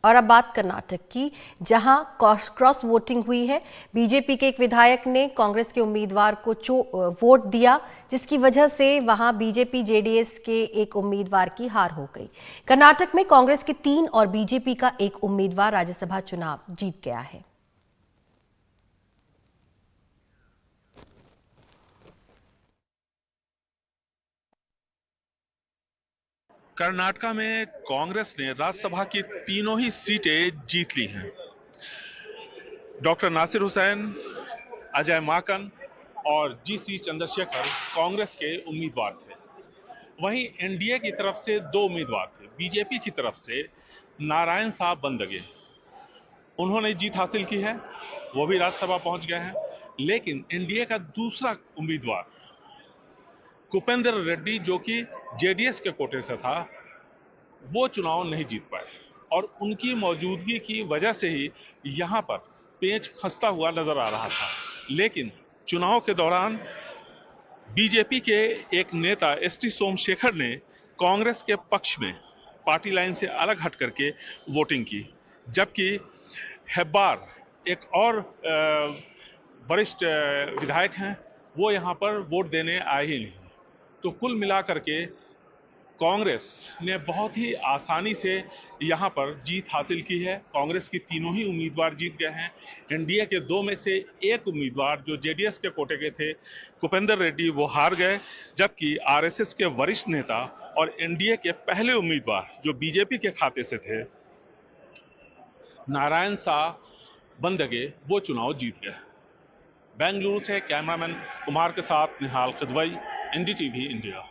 और अब बात कर्नाटक की, जहां क्रॉस वोटिंग हुई है। बीजेपी के एक विधायक ने कांग्रेस के उम्मीदवार को वोट दिया, जिसकी वजह से वहां बीजेपी जेडीएस के एक उम्मीदवार की हार हो गई। कर्नाटक में कांग्रेस के 3 और बीजेपी का एक उम्मीदवार राज्यसभा चुनाव जीत गया है। कर्नाटक में कांग्रेस ने राज्यसभा की तीनों ही सीटें जीत ली हैं। डॉक्टर नासिर हुसैन, अजय माकन और जीसी चंद्रशेखर कांग्रेस के उम्मीदवार थे। वहीं एनडीए की तरफ से 2 उम्मीदवार थे। बीजेपी की तरफ से नारायण साहब बंदगे, उन्होंने जीत हासिल की है, वो भी राज्यसभा पहुंच गए हैं। लेकिन एनडीए का दूसरा उम्मीदवार कुपेंद्र रेड्डी, जो कि जेडीएस के कोटे से था, वो चुनाव नहीं जीत पाए और उनकी मौजूदगी की वजह से ही यहां पर पेच फंसता हुआ नजर आ रहा था। लेकिन चुनाव के दौरान बीजेपी के एक नेता एसटी सोमशेखर ने कांग्रेस के पक्ष में पार्टी लाइन से अलग हट करके वोटिंग की, जबकि हेब्बार, एक और वरिष्ठ विधायक हैं, वो यहां पर वोट देने आए ही नहीं। तो कुल मिलाकर के कांग्रेस ने बहुत ही आसानी से यहां पर जीत हासिल की है। कांग्रेस की तीनों ही उम्मीदवार जीत गए हैं। एनडीए के 2 में से एक उम्मीदवार, जो जेडीएस के कोटे के थे, कुपेंद्र रेड्डी, वो हार गए, जबकि आरएसएस के वरिष्ठ नेता और एनडीए के पहले उम्मीदवार, जो बीजेपी के खाते से थे, नारायण साह बंदगे, वो चुनाव जीत गए। बेंगलुरु से कैमरामैन कुमार के साथ निहाल किदवई, एनडीटीवी इंडिया।